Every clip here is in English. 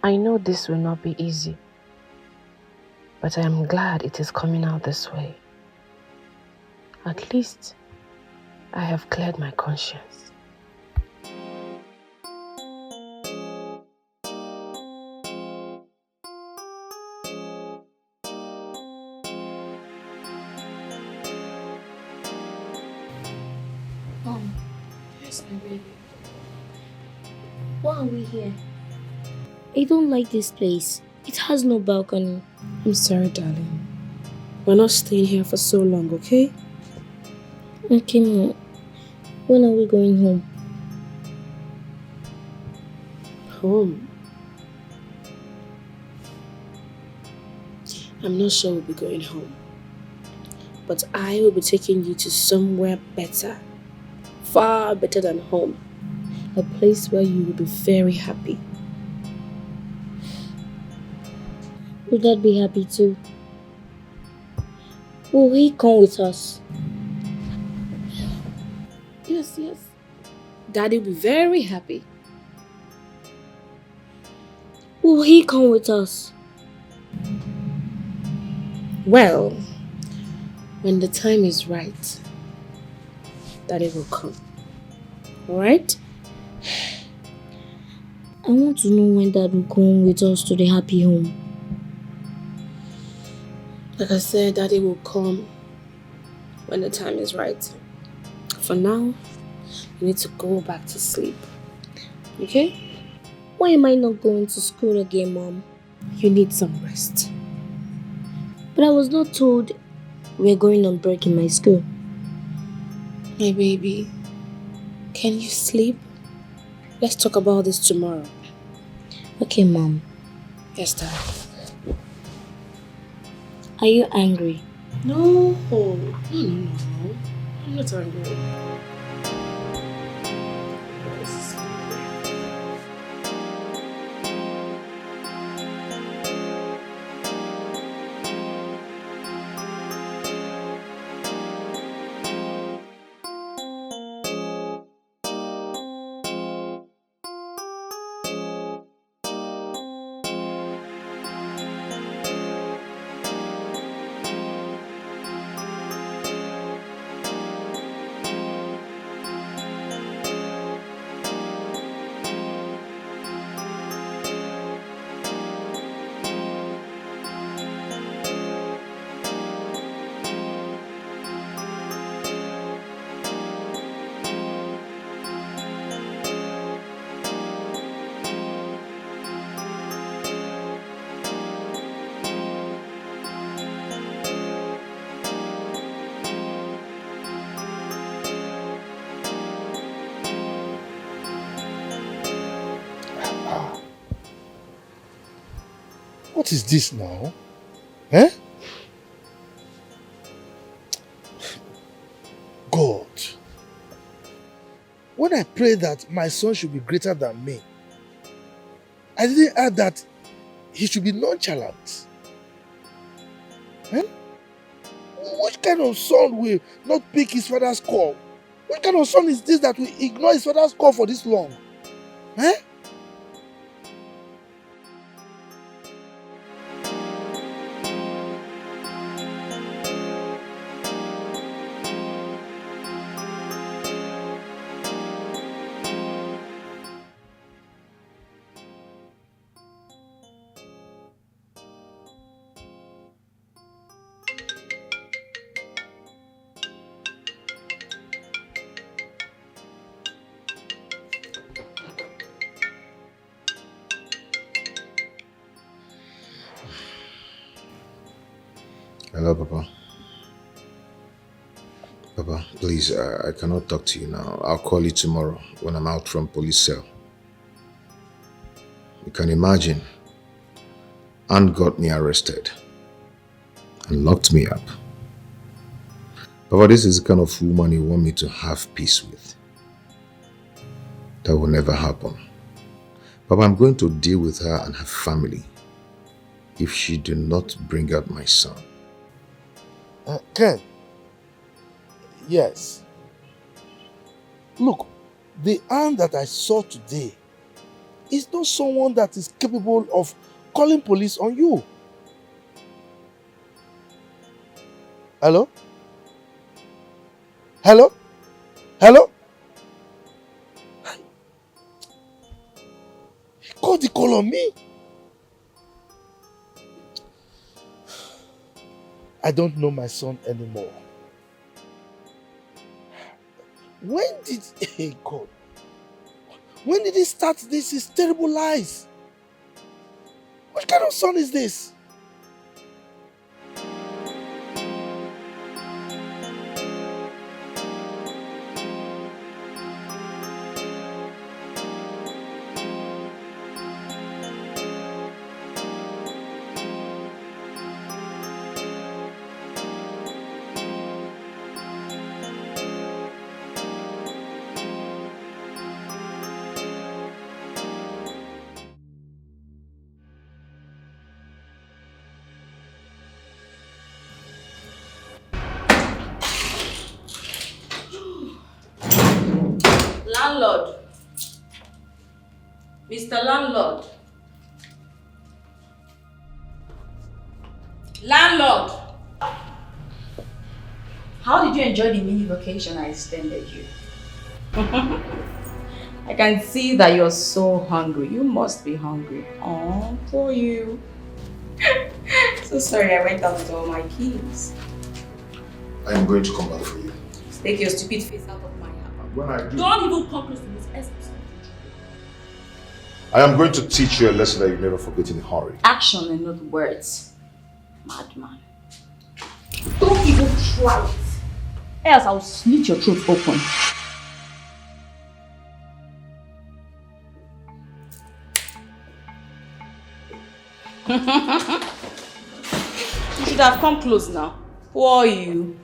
I know this will not be easy, but I am glad it is coming out this way. At least, I have cleared my conscience. Mom, Yes, my baby. why are we here? I don't like this place. It has no balcony. I'm sorry, darling. We're not staying here for so long, okay? Okay, Mom. When are we going home? Home. I'm not sure we'll be going home. But I will be taking you to somewhere better. Far better than home. A place where you will be very happy. Will Dad be happy too? Will he come with us? Yes, yes. Daddy will be very happy. Will he come with us? Well, when the time is right, Daddy will come. Alright? I want to know when Dad will come with us to the happy home. Like I said, Daddy will come when the time is right. For now, you need to go back to sleep. Okay? Why am I not going to school again, Mom? You need some rest. But I was not told we're going on break in my school. My baby, can you sleep? Let's talk about this tomorrow. Okay, Mom. Yes, Dad. Are you angry? No. No. I'm not angry. What is this now? Eh? God, when I pray that my son should be greater than me, I didn't add that he should be nonchalant. Eh? Which kind of son will not pick his father's call? What kind of son is this that will ignore his father's call for this long? Eh? Hello, Papa. Papa, please, I cannot talk to you now. I'll call you tomorrow when I'm out from police cell. You can imagine, Aunt got me arrested and locked me up. Papa, this is the kind of woman you want me to have peace with. That will never happen. Papa, I'm going to deal with her and her family if she do not bring out my son. Ken, yes. Look, the aunt that I saw today is not someone that is capable of calling police on you. Hello? Hello? Hello? He called the call on me. I don't know my son anymore. When did hey God? When did he start this? His terrible lies. What kind of son is this? Landlord. Mr. Landlord. Landlord! How did you enjoy the mini vacation I extended you? I can see that you're so hungry. You must be hungry. Oh, poor you. So sorry I went out with all my keys. I am going to come back for you. Take your stupid face out of my house. When I do, Don't even come close to this essence. I am going to teach you a lesson that you never forget in a hurry. Action and not words. Madman. Don't even try it. Else I'll slit your throat open. You should have come close now. Who are you?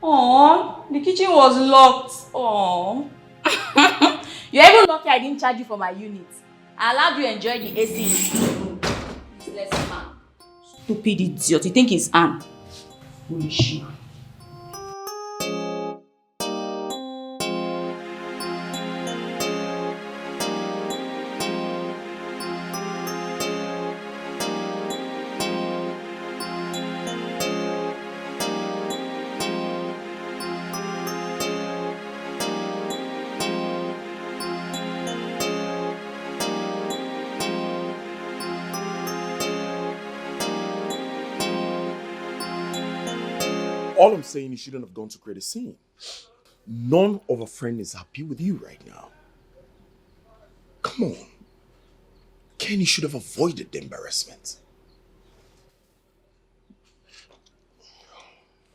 Oh, the kitchen was locked. Oh. You're even lucky I didn't charge you for my unit. I allowed you to enjoy the AC in the room. Useless man. Stupid idiot. You think it's Anne? Foolish you. All I'm saying, you shouldn't have gone to create a scene. None of a friend is happy with you right now. Come on. Kenny should have avoided the embarrassment.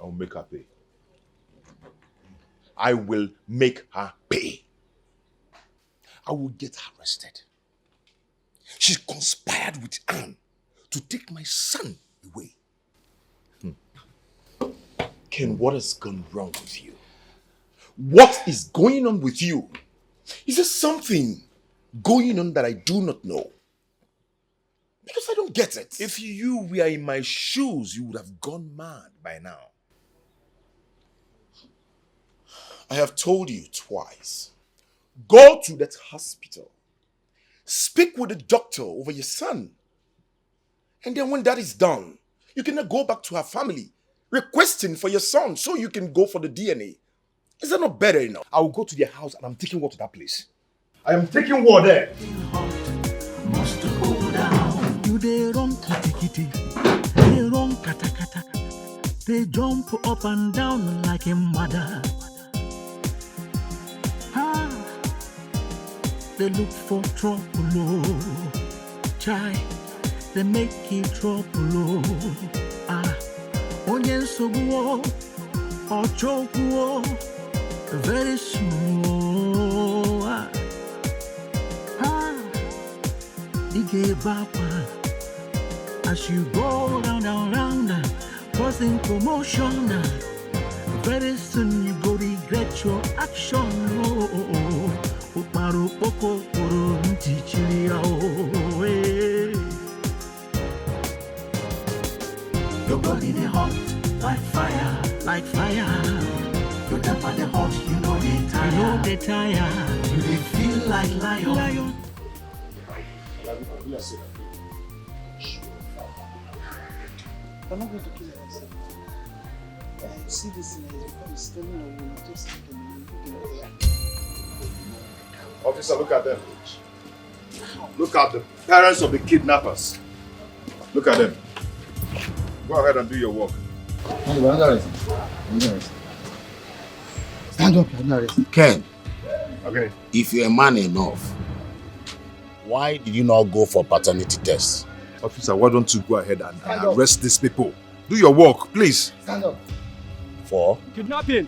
I'll make her pay. I will make her pay. I will get her arrested. She conspired with Anne to take my son away. Ken, what has gone wrong with you? What is going on with you? Is there something going on that I do not know? Because I don't get it. If you were in my shoes, you would have gone mad by now. I have told you twice. Go to that hospital. Speak with the doctor over your son. And then when that is done, you can now go back to her family, requesting for your son so you can go for the DNA. Is that not better enough? I will go to their house and I'm taking war to that place. I am taking war there. Must go down. You they run kitty kitty. They run kata kata. They jump up and down like a mother. They look for trouble, oh. Chai, they make it trouble, oh. Onye soguo, or chokuo, very soon, oh. Ige bapa, as you go round, causing commotion. Very soon you go regret your action, oh. Uparu poko puru ntichilia oh Your body they hot like fire, like fire. Your temper they hot, you know they they tire. You they feel like lion. I'm not going to kill myself. See this thing is because it's telling you just Officer, look at them. Look at the parents of the kidnappers. Look at them. Go ahead and do your work. Stand up, you're Ken, Okay. if you're a man enough, why did you not go for paternity test? Officer, why don't you go ahead and arrest these people? Do your work, please. Stand up. For Kidnapping.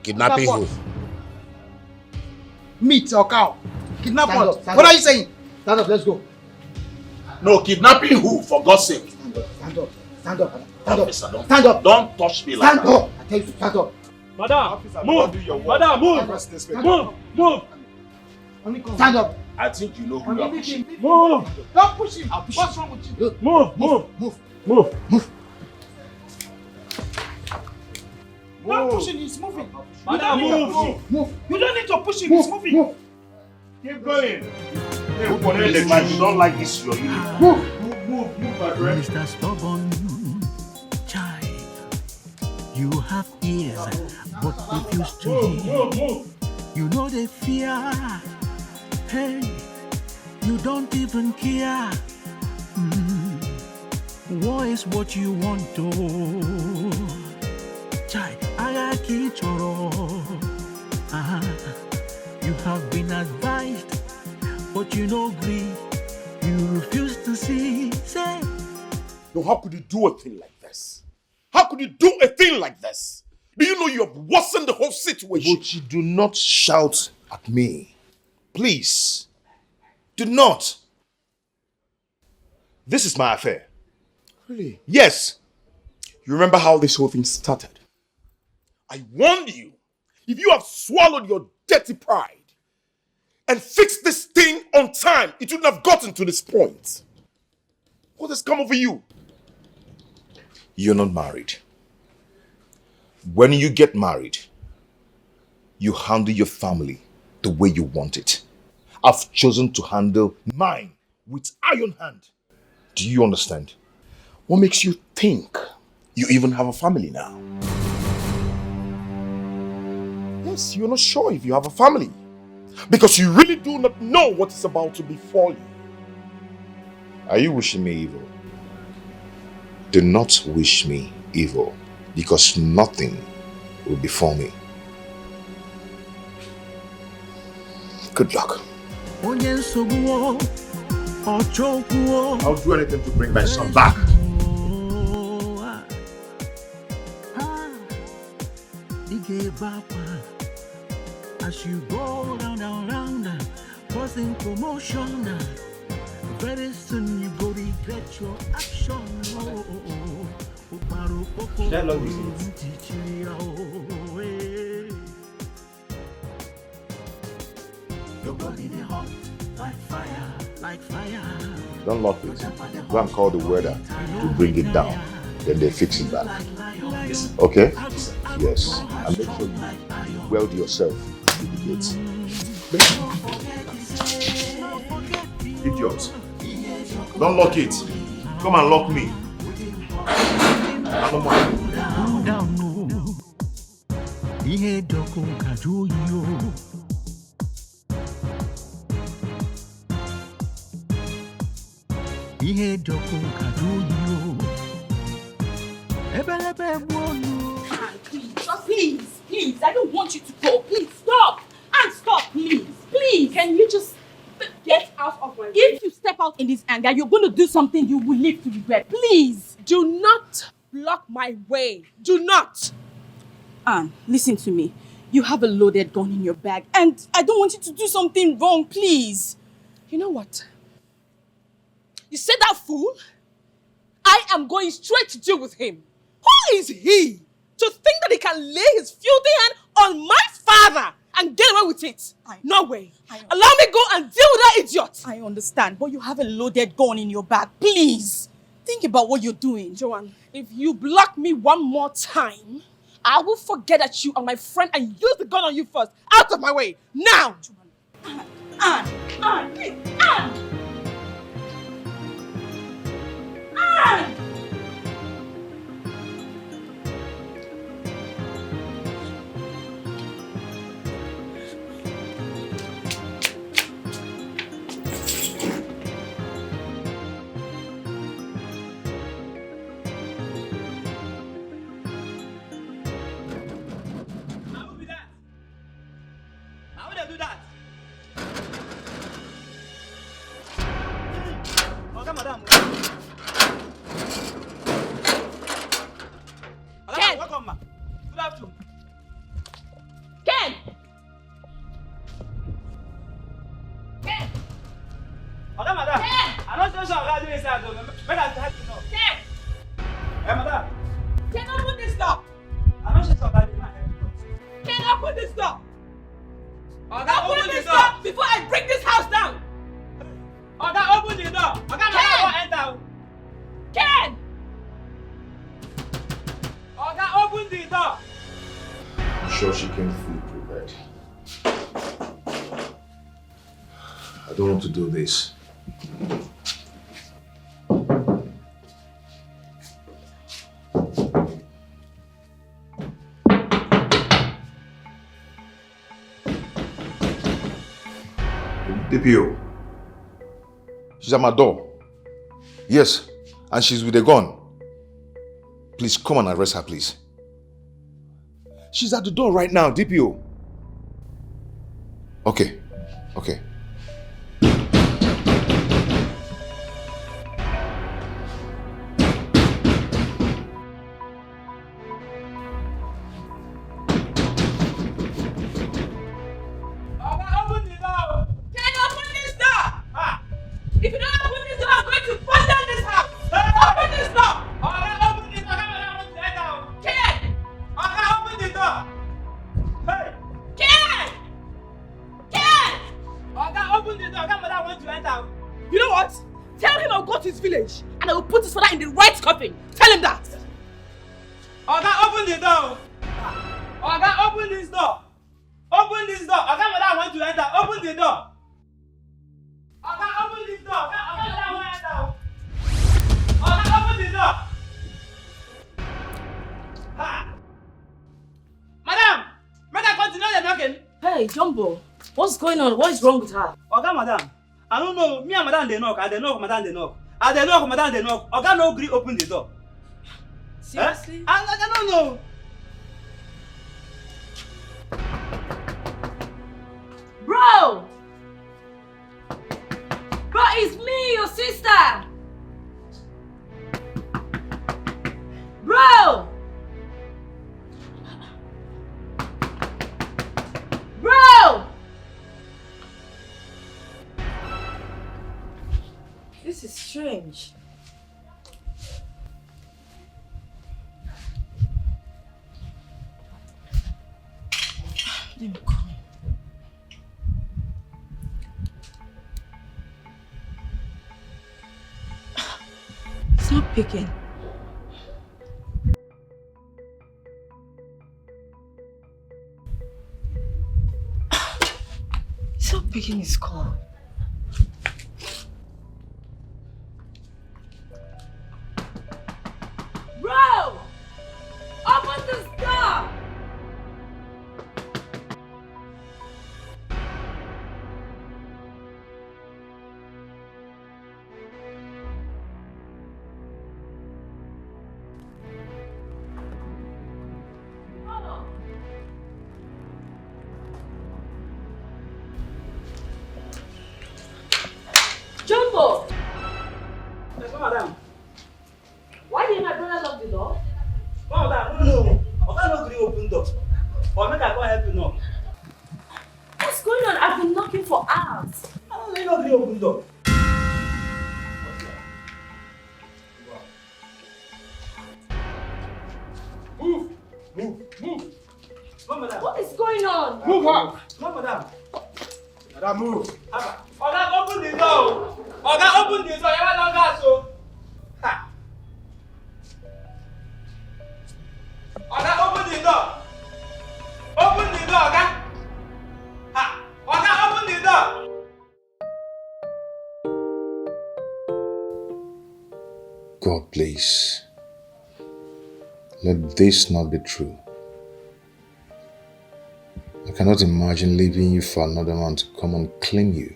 kidnapping who? Meat or cow? Kidnap Stand what? up, stand What up. are you saying? Stand up, let's go. No, kidnapping who, for God's sake? Stand up, stand up, stand up, stand up. Officer, don't, Stand up. don't touch me like Stand that. up. I tell you to stand up. Madam, Officer, move. do your work. Madam, move. Arrest these people. Move. Stand up. I think you know who you are pushing. Move. Don't push him. I'll push What's him. wrong with you? Move. Move. Don't Move. push him, he's moving. Madam, Move. You don't need to push him, he's moving. Keep going. This man, you don't like this, you're leaving. Move, my friend. Mr. Stubborn child, you have ears but refuse to hear. You know they fear. Hey, you don't even care. War is what you want to. Child, you have been advised, but you know agree. You refuse to see. Say. No, how could you do a thing like this? How could you do a thing like this? Do you know you have worsened the whole situation? But you do not shout at me. Please. Do not. This is my affair. Really? Yes. You remember how this whole thing started? I warned you. If you have swallowed your dirty pride and fixed this thing on time, it wouldn't have gotten to this point. What has come over you? You're not married. When you get married, you handle your family the way you want it. I've chosen to handle mine with iron hand. Do you understand? What makes you think you even have a family now? Yes, you're not sure if you have a family. Because you really do not know what is about to befall you. Are you wishing me evil? Do not wish me evil, because nothing will befall me. Good luck. I'll do anything to bring my son back. As you go round, causing commotion. Very soon you go regret your action. Should I log this Your body they hot like fire, like fire. Don't lock it. Go and call the welder to bring it down. Then they fix it back. Okay? Yes. And make sure you weld yourself to the gate. Idiot. Don't lock it. Come and lock me. I don't mind. Down no. Ihe doko kaju yo. Ihe doko kaju yo. Ebelebe buonu. Please, I don't want you to go. Please, stop. And stop, please. Can you just get out of my way? If you step out in this anger, you're going to do something you will live to regret. Please. Do not block my way. Do not. Anne, listen to me. You have a loaded gun in your bag, and I don't want you to do something wrong, please. You know what? You see that fool? I am going straight to deal with him. Who is he to think that he can lay his filthy hand on my father and get away with it? No way. Allow me go and deal with that idiot. I understand, but you have a loaded gun in your bag. Please, think about what you're doing. Joanne, if you block me one more time, I will forget that you are my friend and use the gun on you first. Out of my way. Now! Ann! Please! Ann! Ann! Before I break this house down! Open the door! Enter! Ken! Open the door! I'm sure she came fully prepared. I don't want to do this. DPO. She's at my door. Yes, and she's with a gun. Please come and arrest her, please. She's at the door right now, DPO. Okay. If you don't open this door, I'm going to burn down this house! Open this door! Open this door! Ken! Open the door! Ken! Open the door! I want to enter. You know what? Tell him I'll go to his village and I will put his father in the right coffin. Tell him that! Open the door! Open this door! Open this door! I want to enter. Open the door! Open this door! Open the door! Madam! Madam, continue the knocking. Hey, Jumbo. What's going on? What is wrong with her? Madam. I don't know. Me and Madam they knock. Madam they knock. Oga no gree open the door. Seriously? I don't know. Bro! Bro, it's me, your sister! Bro! Bro! This is strange. Let me call. It's not picking. It's not picking his call. Bro! Open this door! Jumbo! Yes, madam. Why did my brother lock the door? Madam, no. Oga no gree open door. Or make I go help you knock. What's going on? I've been knocking for hours. I don't know, no gree open door. Move. Come, madam. What is going on? Move her. Come, madam. Madam, move. Oga, open the door. Oga, open the door. You want longer, so. Ha. Oga, open the door. God, please. Let this not be true. I cannot imagine leaving you for another man to come and claim you.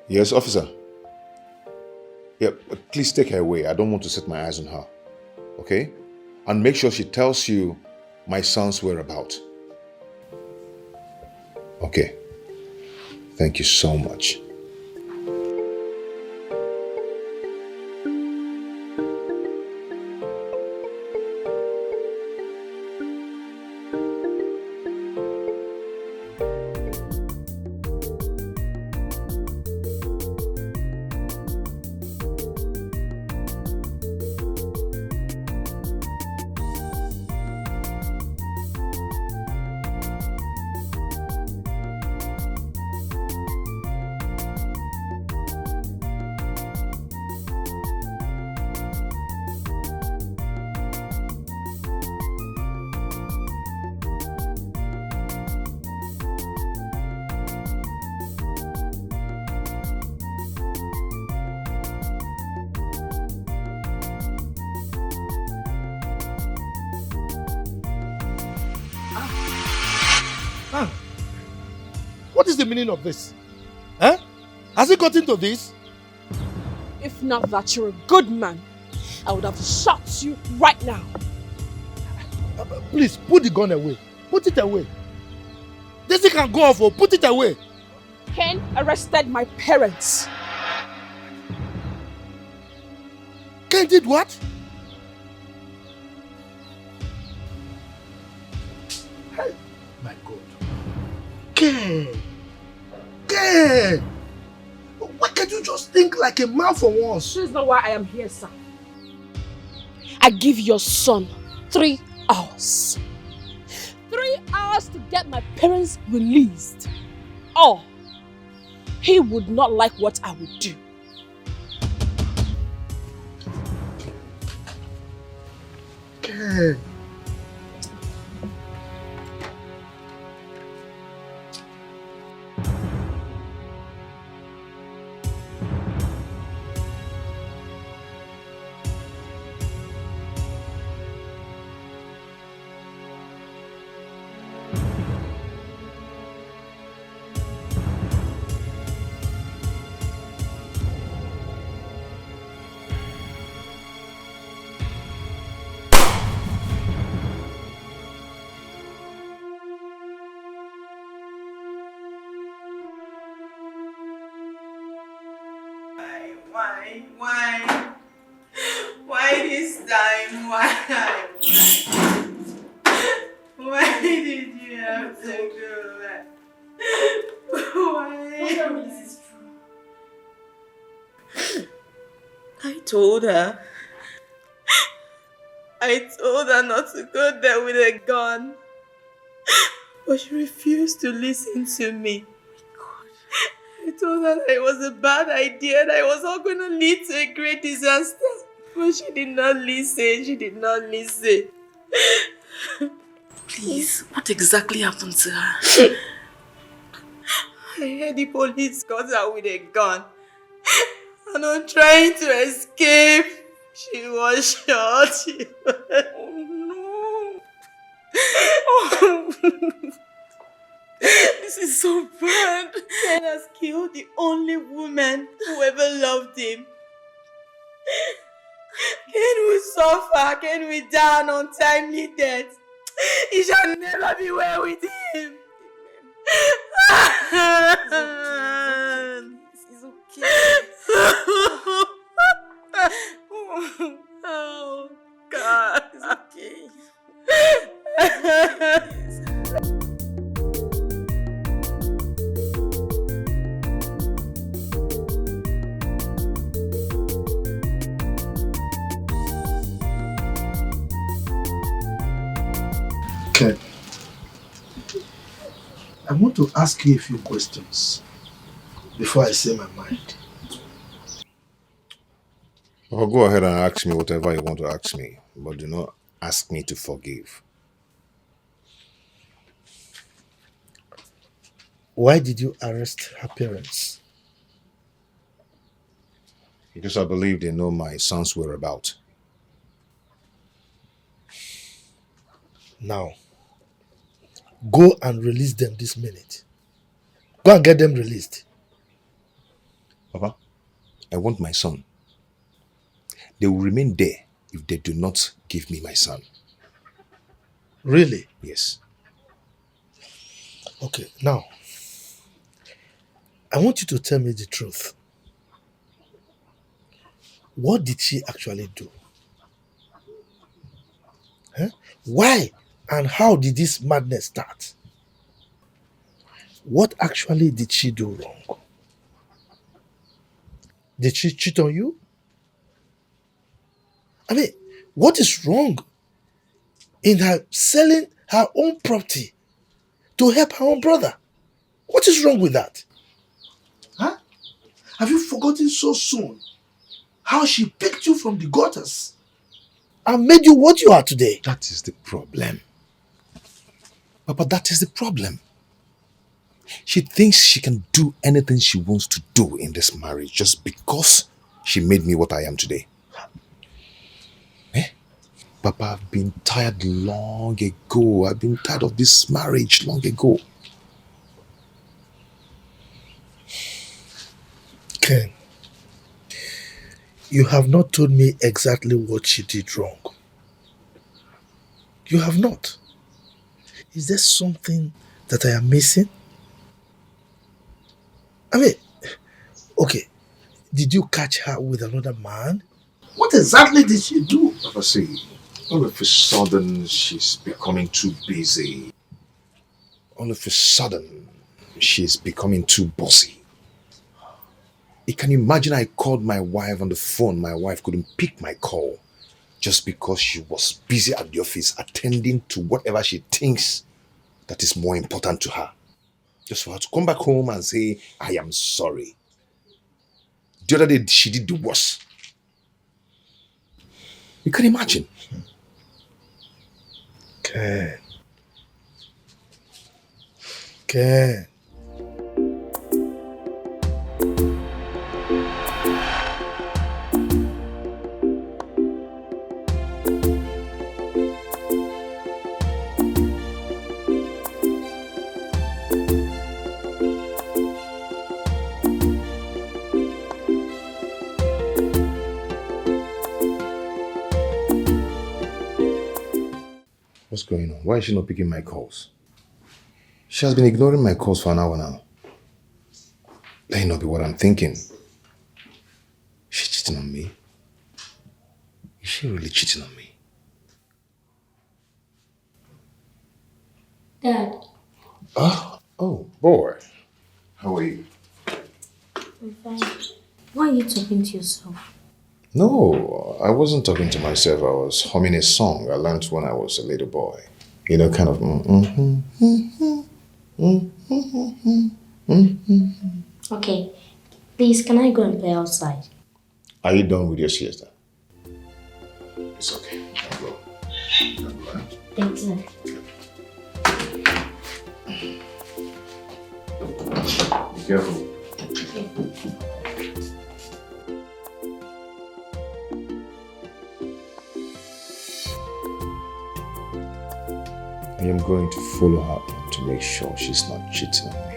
Yes, officer. Yeah, please take her away. I don't want to set my eyes on her. Okay? And make sure she tells you my son's whereabouts. Okay. Thank you so much. What is the meaning of this? Huh? Has it got into this? If not that you're a good man, I would have shot you right now. Please, put the gun away. Put it away. This thing can go off. Put it away. Ken arrested my parents. Ken did what? Hey, my God. Ken! Ken! Why can't you just think like a man for once? This is not why I am here, sir. I give your son 3 hours. 3 hours to get my parents released. Or he would not like what I would do. Ken. Why this time? Why? Why did you have to go back? Why? Don't tell me this is true. I told her not to go there with a gun. But she refused to listen to me. I told her that it was a bad idea, that it was all going to lead to a great disaster. But she did not listen. She did not listen. Please, what exactly happened to her? I heard the police got her with a gun. And on trying to escape, she was shot. Oh no. Oh. This is so bad. Ken has killed the only woman who ever loved him. Ken will suffer. Ken will die an untimely death. He shall never be well with him. It's okay. Oh, God. It's okay. Ken, I want to ask you a few questions before I say my mind. Well, go ahead and ask me whatever you want to ask me, but do not ask me to forgive. Why did you arrest her parents? Because I believe they know my son's whereabouts. Now, go and release them this minute. Go and get them released. Papa, I want my son. They will remain there if they do not give me my son. Really? Yes. Okay, now, I want you to tell me the truth. What did she actually do? Huh? Why and how did this madness start? What actually did she do wrong? Did she cheat on you? I mean, what is wrong in her selling her own property to help her own brother? What is wrong with that? Huh? Have you forgotten so soon how she picked you from the gutters and made you what you are today? That is the problem. Papa, that is the problem. She thinks she can do anything she wants to do in this marriage just because she made me what I am today. Papa, I've been tired long ago. I've been tired of this marriage long ago. Ken, you have not told me exactly what she did wrong. You have not. Is there something that I am missing? I mean, okay, did you catch her with another man? What exactly did she do? Papa, see, all of a sudden she's becoming too busy. All of a sudden she's becoming too bossy. You can imagine I called my wife on the phone. My wife couldn't pick my call just because she was busy at the office attending to whatever she thinks that is more important to her. Just for her to come back home and say, I am sorry. The other day, she did the worst. You can imagine. Ken. Ken. What's going on? Why is she not picking my calls? She has been ignoring my calls for an hour now. That not be what I'm thinking. She's cheating on me. Is she really cheating on me? Dad. Oh, boy. How are you? I'm fine. Why are you talking to yourself? No, I wasn't talking to myself. I was humming a song I learned when I was a little boy. You know, kind of. Okay, please, can I go and play outside? Are you done with your siesta? It's okay. I'll go. Thank you. Be careful. I am going to follow her to make sure she's not cheating on me.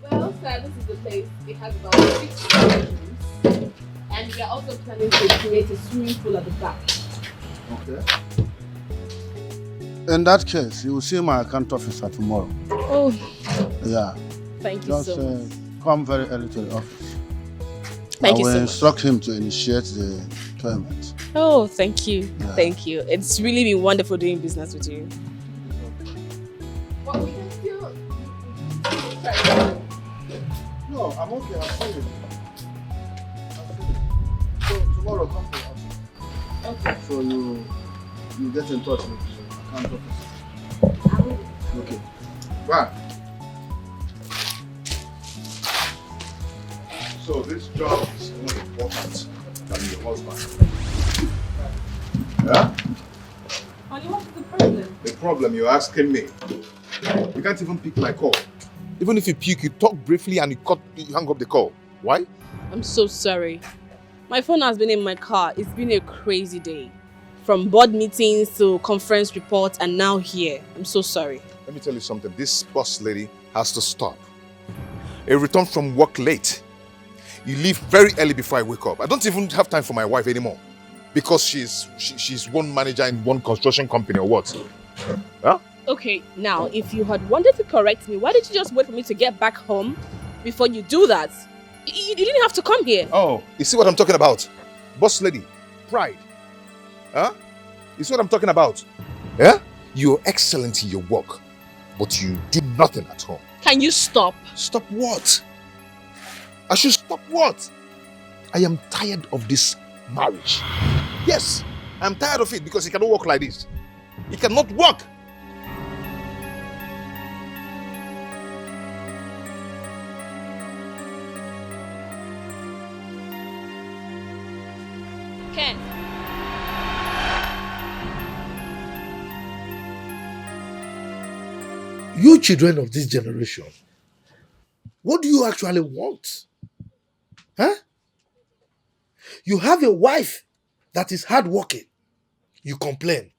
Well, sir, this is the place. It has about 6 bedrooms. And we are also planning to create a swimming pool at the back. Okay. In that case, you will see my account officer tomorrow. Oh, Yeah. thank you Just so much. come very early to the office. Thank I you will so much. instruct him to initiate the payment. Oh, thank you. Yeah. Thank you. It's really been wonderful doing business with you. Well, we can still... No, I'm okay. I'll see you. So tomorrow, come to the office. Okay. So you get in touch with the account officer. Okay. Right. So this job is more important than your husband. Yeah? Honey, what's the problem? The problem you're asking me. You can't even pick my call. Even if you pick, you talk briefly and you hang up the call. Why? I'm so sorry. My phone has been in my car. It's been a crazy day. From board meetings to conference reports and now here. I'm so sorry. Let me tell you something. This boss lady has to stop. I return from work late. You leave very early before I wake up. I don't even have time for my wife anymore. Because she's one manager in one construction company or what? Huh? Okay, now, if you had wanted to correct me, why did you just wait for me to get back home before you do that? You didn't have to come here. Oh, you see what I'm talking about? Boss lady, pride. Huh? You see what I'm talking about? Yeah? You're excellent in your work, but you do nothing at home. Can you stop? Stop what? I should stop what? I am tired of this marriage. Yes, I'm tired of it because he cannot work like this. He cannot work. Ken. You children of this generation, what do you actually want? Huh? You have a wife that is hardworking. You complain.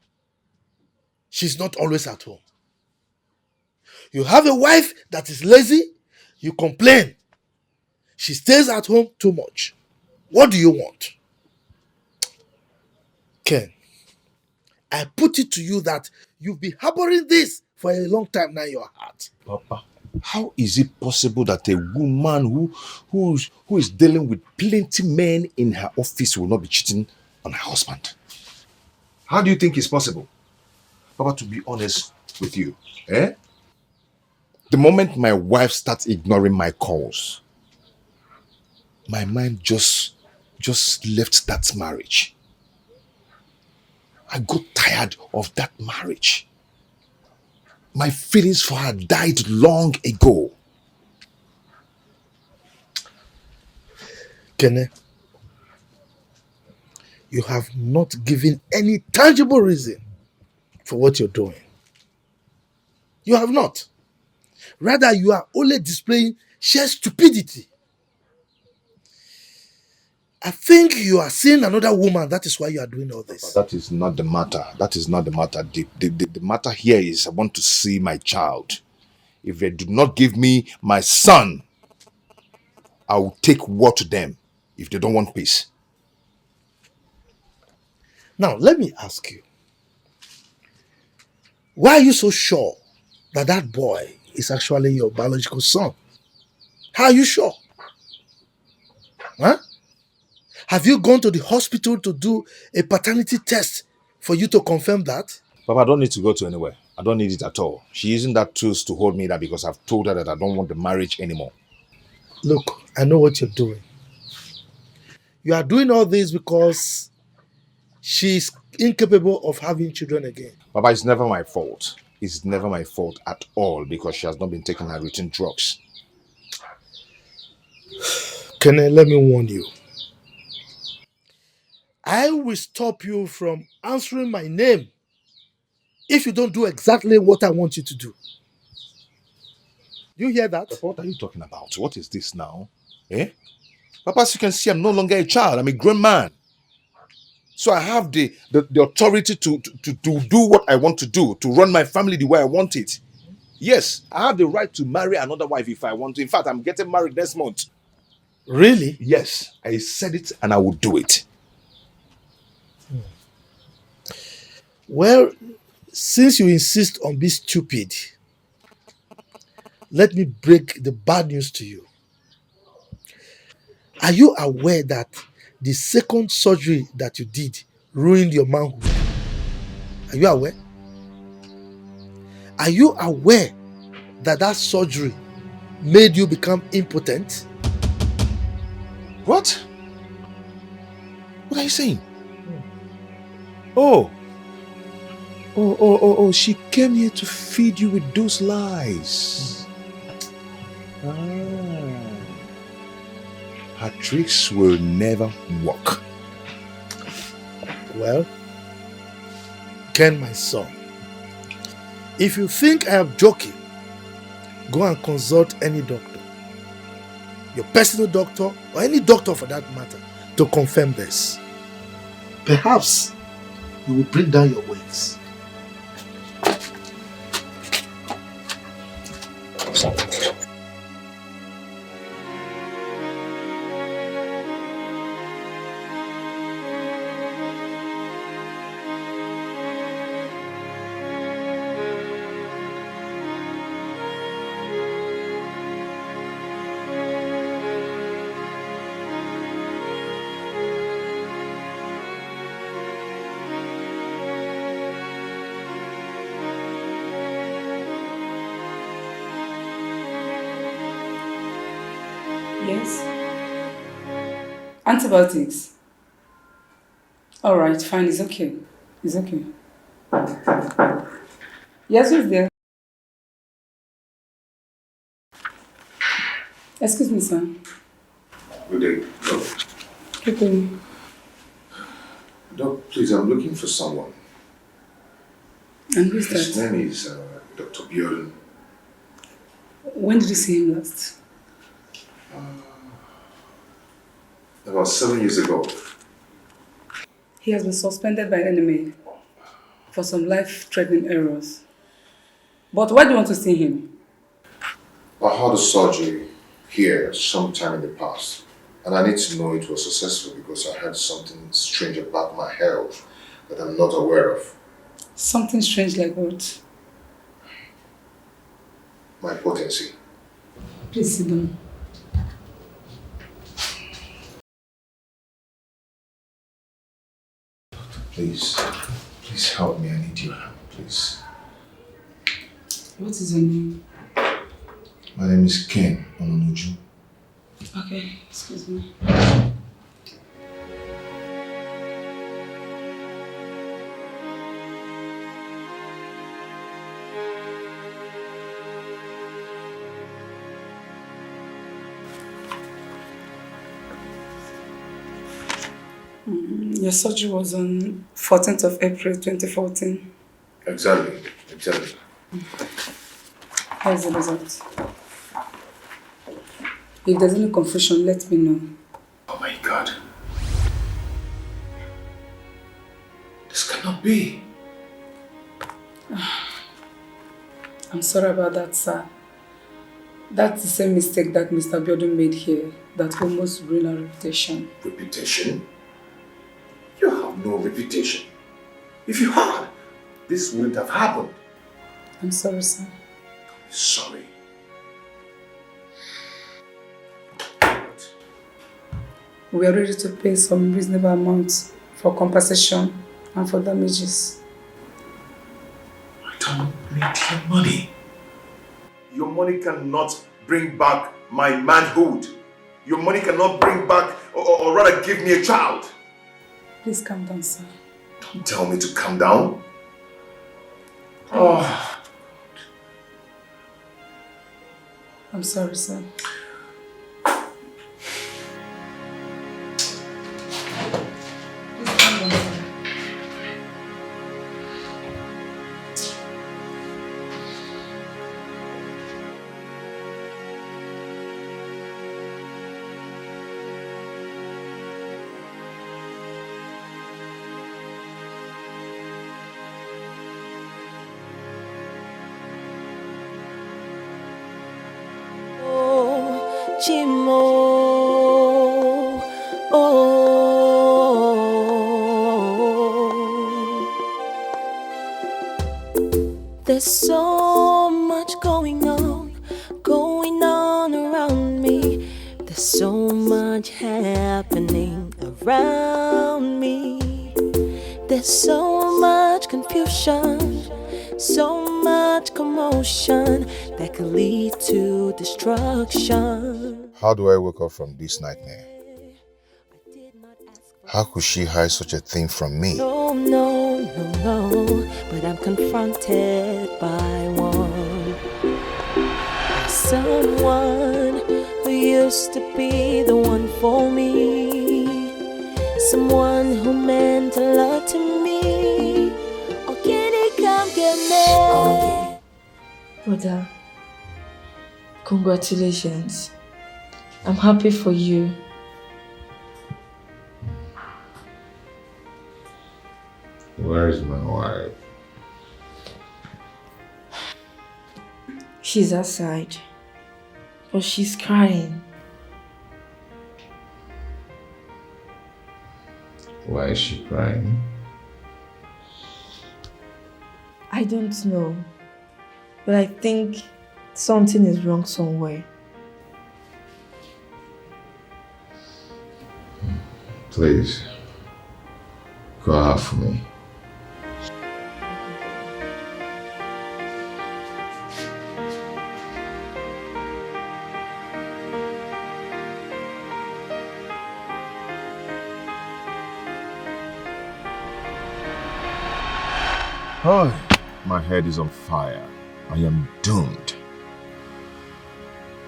She's not always at home. You have a wife that is lazy. You complain. She stays at home too much. What do you want? Ken, I put it to you that you've been harboring this for a long time now in your heart. Papa, how is it possible that a woman who is dealing with plenty men in her office will not be cheating on her husband? How do you think it's possible? Papa, to be honest with you, the moment my wife starts ignoring my calls, my mind just left that marriage. I got tired of that marriage. My feelings for her died long ago. Kene, you have not given any tangible reason for what you're doing. You have not. Rather, you are only displaying sheer stupidity. I think you are seeing another woman. that is why you are doing all this. That is not the matter. That is not the matter. The matter here is I want to see my child. If they do not give me my son, I will take war to them if they don't want peace. Now, let me ask you. Why are you so sure that that boy is actually your biological son? How are you sure? Huh? Have you gone to the hospital to do a paternity test for you to confirm that? Papa, I don't need to go to anywhere. I don't need it at all. She isn't that tools to hold me there because I've told her that I don't want the marriage anymore. Look, I know what you're doing. You are doing all this because she's incapable of having children again. Papa, it's never my fault. It's never my fault at all because she has not been taking her routine drugs. Kene, let me warn you. I will stop you from answering my name if you don't do exactly what I want you to do. You hear that? Papa, what are you talking about? What is this now? Papa, as you can see, I'm no longer a child. I'm a grown man. So I have the authority to do what I want to do, to run my family the way I want it. Yes, I have the right to marry another wife if I want to. In fact, I'm getting married next month. Really? Yes, I said it and I will do it. Well, since you insist on being stupid, let me break the bad news to you. Are you aware that the second surgery that you did ruined your manhood? Are you aware? Are you aware that that surgery made you become impotent? What? What are you saying? Oh, Oh, she came here to feed you with those lies. Her tricks will never work. Well, Ken, my son, if you think I am joking, go and consult any doctor, your personal doctor or any doctor for that matter, to confirm this. Perhaps you will bring down your weights. Yes. Antibiotics. All right, fine. It's okay. It's okay. Yes, who's there? Excuse me, sir. Good day. Doc. Keep going. Doc, please, I'm looking for someone. And who's His that? name is Dr. Bjorn. When did you see him last? About 7 years ago. He has been suspended by enemy for some life-threatening errors. But why do you want to see him? I had a surgery here sometime in the past. And I need to know it was successful because I had something strange about my health that I'm not aware of. Something strange like what? My potency. Please sit down. Please help me. I need your help, please. What is your name? My name is Ken Ononuju. Okay, excuse me. Your surgery was on 14th of April 2014. Exactly. How is the result? If there's any confusion, let me know. Oh my God. This cannot be. I'm sorry about that, sir. That's the same mistake that Mr. Biodun made here that almost ruined our reputation. Reputation? You have no reputation. If you had, this wouldn't have happened. I'm sorry, sir. Sorry. We are ready to pay some reasonable amounts for compensation and for damages. I don't need your money. Your money cannot bring back my manhood. Your money cannot bring back, or rather give me a child. Please calm down, sir. Don't tell me to calm down. Oh. I'm sorry, sir. Chimo, there's so much going on around me. There's so much happening around me. There's so much confusion, so much commotion that could lead to destruction. How do I wake up from this nightmare? How could she hide such a thing from me? No, no, but I'm confronted by one. Someone who used to be the one for me. Someone who meant a lot to me. Oh, can he come get me? Brother, congratulations. I'm happy for you. Where is my wife? She's outside, but she's crying. Why is she crying? I don't know, but I think something is wrong somewhere. Please, go out for me. Oh, my head is on fire. I am doomed.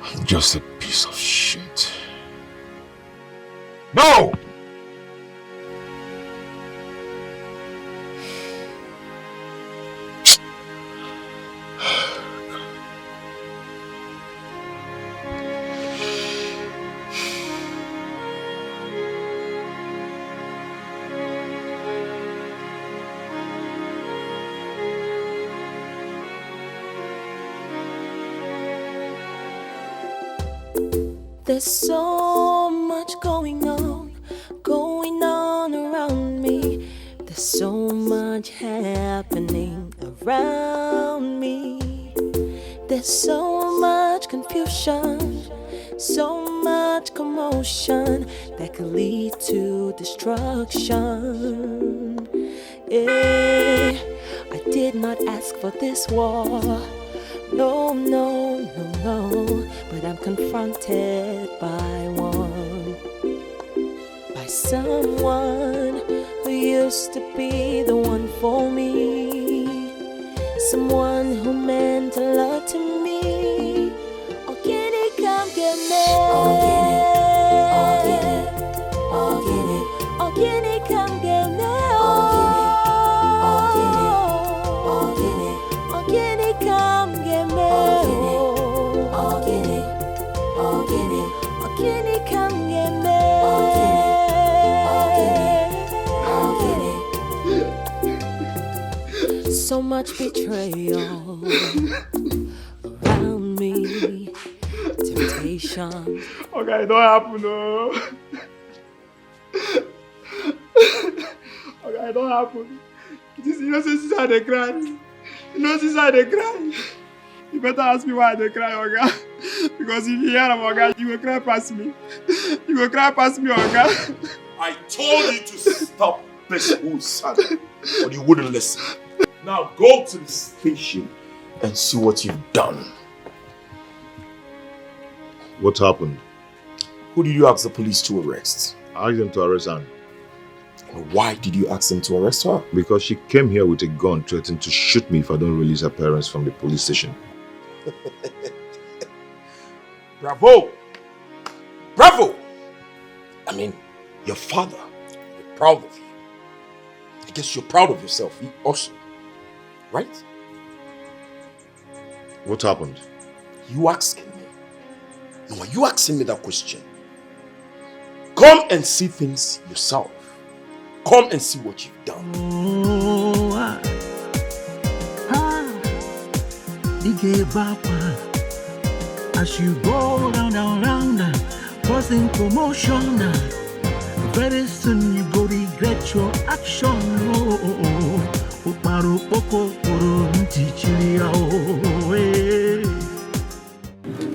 I'm just a piece of shit. No! There's so much going on around me. There's so much happening around me. There's so much confusion, so much commotion that could lead to destruction. I did not ask for this war. No, no, no, no, but I'm confronted by one. By someone who used to be the one for me. Someone who meant a lot to me. Oh, can he come get me? Oh, get it, oh, get it, oh, get it, oh, can he come get me? Oh, get it, oh, get it, oh, get it, oh, can he come get me? Oh, get it, oh, get it, oh, can he come get me? So much betrayal around me, temptation. Okay, it don't happen, no. Okay, it don't happen. You know, since I dey cry. You know, since I dey cry. You better ask me why I dey cry, Oga. Because if you hear am, Oga, you will cry past me. You will cry past me, Oga. I told you to stop this whole saga, but you wouldn't listen. Now go to the station and see what you've done. What happened? Who did you ask the police to arrest? I asked them to arrest Anne. Why did you ask them to arrest her? Because she came here with a gun threatening to shoot me if I don't release her parents from the police station. Bravo! Bravo! I mean, your father, you're proud of you. I guess you're proud of yourself also. Right? What happened? You asking me. No, are you asking me that question? Come and see things yourself. Come and see what you've done. Oh, as you go round, causing commotion. Very soon you go regret your action.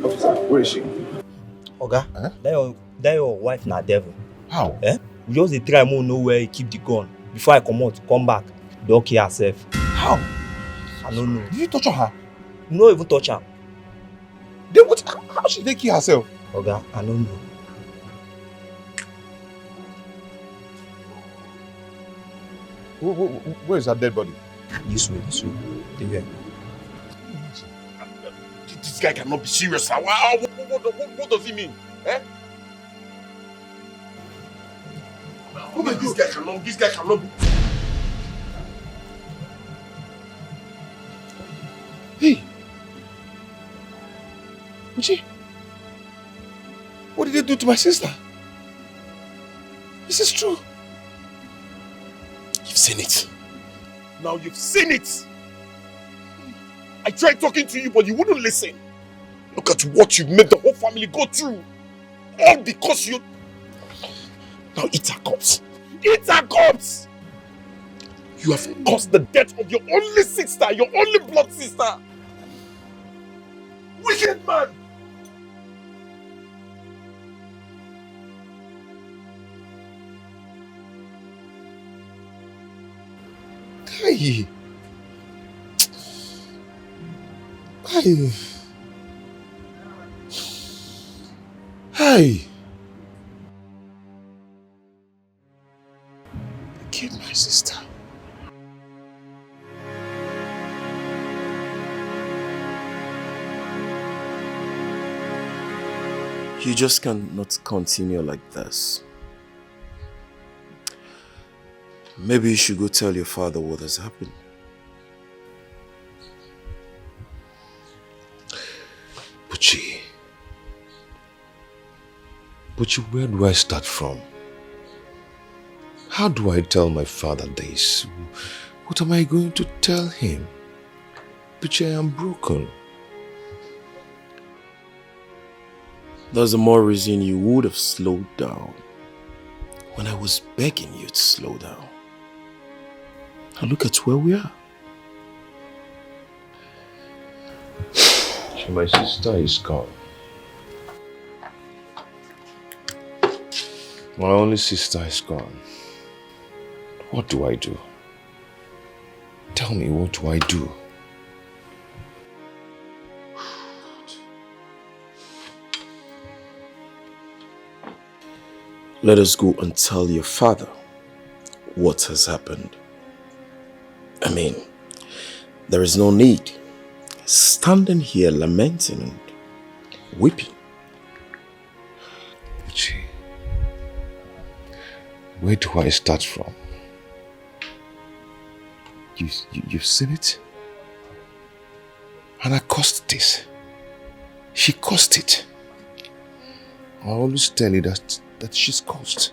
Officer, where is she? Oga, that your wife na devil. How? We just dey try more know where he keep the gun. Before I come back, don kill herself. How? I don't know. Did you torture her? No even touch her. Then what? How she dey kill herself? Oga, I don't know. Where is that dead body? This way. Yeah. This guy cannot be serious. What does he mean? Eh? This guy cannot be. Hey! Uchi! What did they do to my sister? This is true. You've seen it. Now you've seen it. I tried talking to you, but you wouldn't listen. Look at what you've made the whole family go through. All because you... Now eat our corpse. Eat our corpse! You have caused the death of your only sister, your only blood sister. Wicked man! Hey! Hey! Hey! They killed my sister. You just cannot continue like this. Maybe you should go tell your father what has happened. Buchi, where do I start from? How do I tell my father this? What am I going to tell him? Buchi, I am broken. There's a more reason you would have slowed down when I was begging you to slow down. Now look at where we are. My sister is gone. My only sister is gone. What do I do? Tell me, what do I do? Let us go and tell your father what has happened. I mean, there is no need standing here lamenting and weeping. Where do I start from? You've seen it? And I caused this. She caused it. I always tell you that she's caused.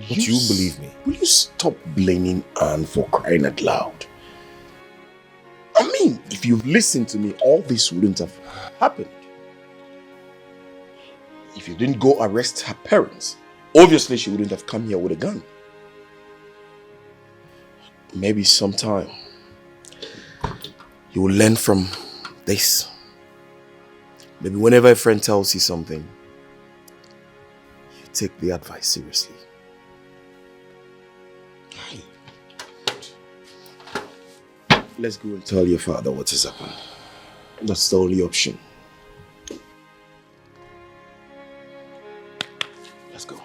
But you believe me. Will you stop blaming Anne for crying out loud? I mean, if you've listened to me, all this wouldn't have happened. If you didn't go arrest her parents, obviously she wouldn't have come here with a gun. Maybe sometime you will learn from this. Maybe whenever a friend tells you something, you take the advice seriously. Let's go and tell your father what has happened. That's the only option. Let's go.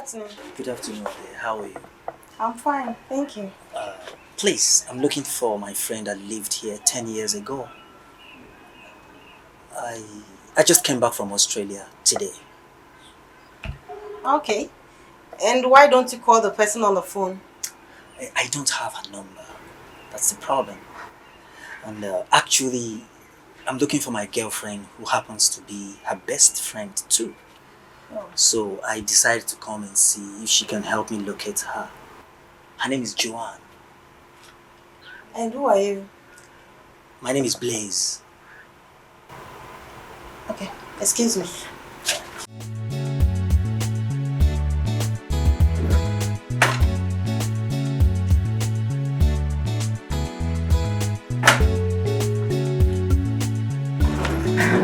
afternoon. Good afternoon, dear. How are you? I'm fine, thank you. Please, I'm looking for my friend that lived here 10 years ago. I just came back from Australia today. Okay. And why don't you call the person on the phone? I don't have her number. That's the problem. And actually, I'm looking for my girlfriend who happens to be her best friend too. Oh. So I decided to come and see if she can help me locate her. Her name is Joanne. And who are you? My name is Blaze. Okay, excuse me.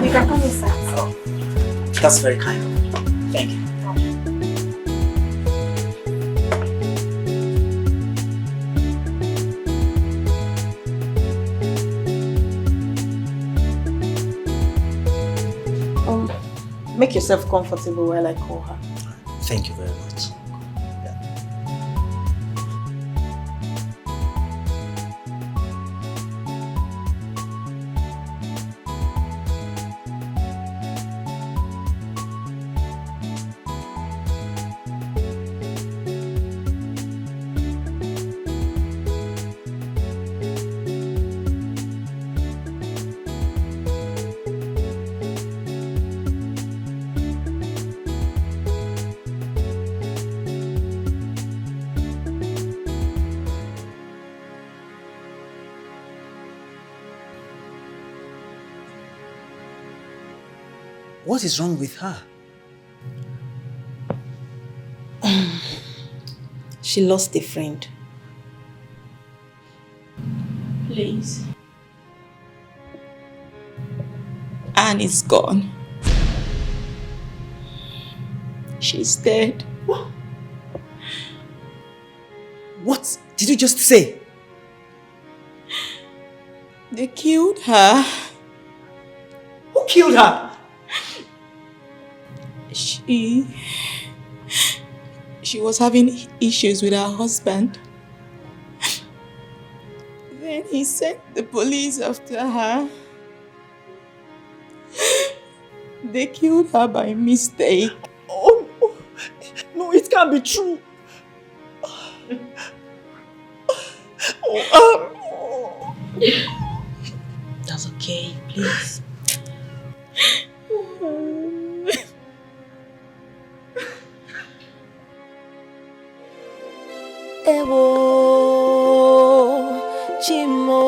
You can come inside. Oh, that's very kind of you. Thank you. Make yourself comfortable while I call her. Thank you very much. What is wrong with her? She lost a friend. Please. Anne is gone. She's dead. What did you just say? They killed her. Who killed her? She was having issues with her husband. Then he sent the police after her. They killed her by mistake. Oh, no, it can't be true. That's okay, please. Ewo Chimo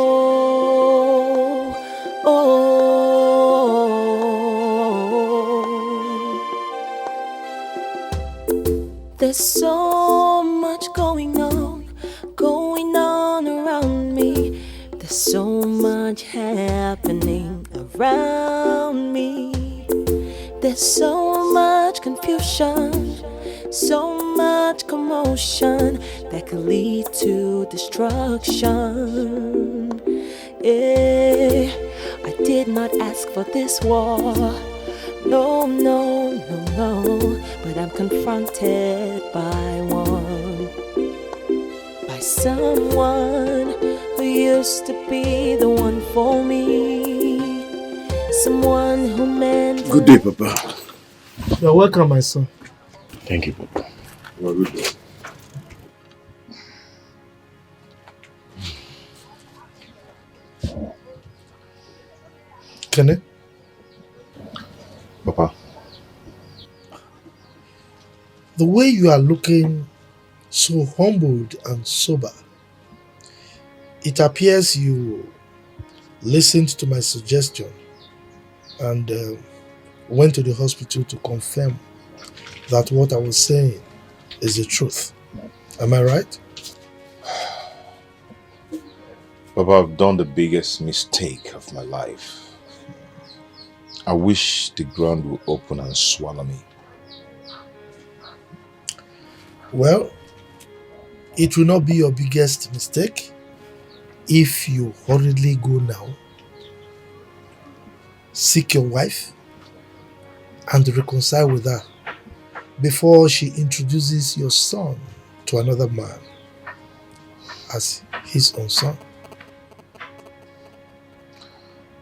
There's so much going on around me. There's so much happening around me. There's so much confusion, so much commotion that could lead to destruction. I did not ask for this war. No, no, no, no. But I'm confronted by one. By someone who used to be the one for me. Someone who meant... Good day, Papa. You're welcome, my son. Thank you, Papa. You are good. Kenny? Papa. The way you are looking so humbled and sober, it appears you listened to my suggestion and went to the hospital to confirm that what I was saying is the truth. Am I right? Papa, I've done the biggest mistake of my life. I wish the ground would open and swallow me. Well, it will not be your biggest mistake if you hurriedly go now, seek your wife, and reconcile with her before she introduces your son to another man as his own son.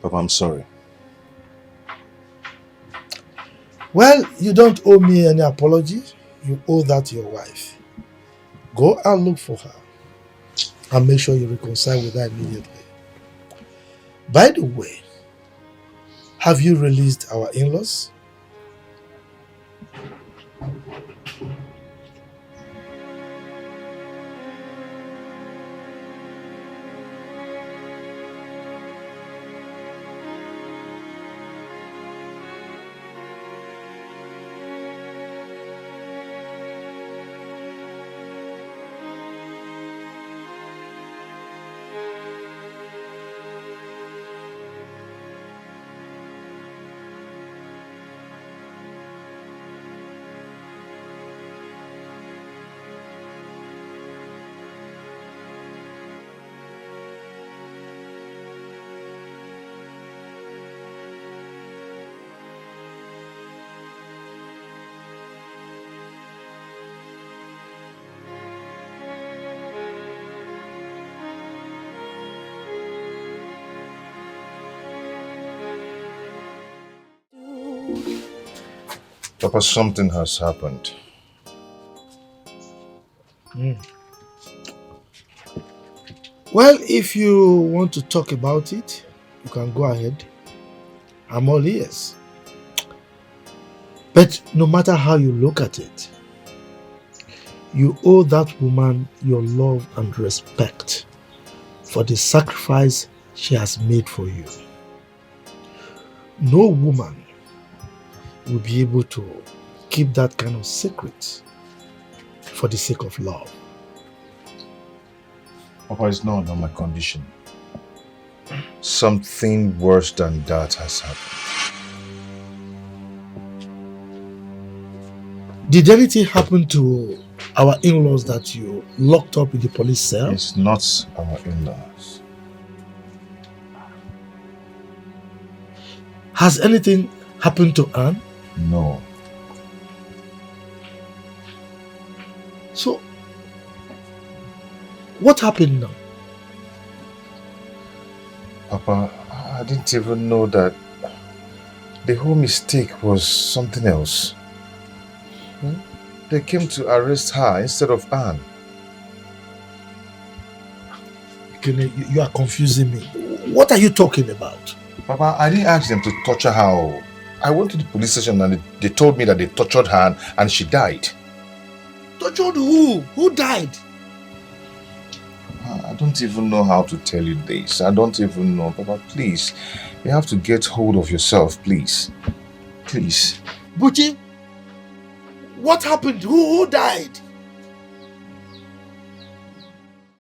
Papa, I'm sorry. Well, you don't owe me any apology. You owe that to your wife. Go and look for her and make sure you reconcile with her immediately. By the way, have you released our in-laws? Papa, something has happened. Well, if you want to talk about it, you can go ahead. I'm all ears. But no matter how you look at it, you owe that woman your love and respect for the sacrifice she has made for you. No woman will be able to keep that kind of secret for the sake of love. Papa, it's not on my condition. Something worse than that has happened. Did anything happen to our in-laws that you locked up in the police cell? It's not our in-laws. Has anything happened to Anne? No. So, what happened now? Papa, I didn't even know that the whole mistake was something else. They came to arrest her instead of Anne. You are confusing me. What are you talking about? Papa, I didn't ask them to torture her. I went to the police station and they told me that they tortured her and she died. Tortured who? Who died? I don't even know how to tell you this. I don't even know. Papa, please. You have to get hold of yourself, please. Please. Buchi, what happened? Who died?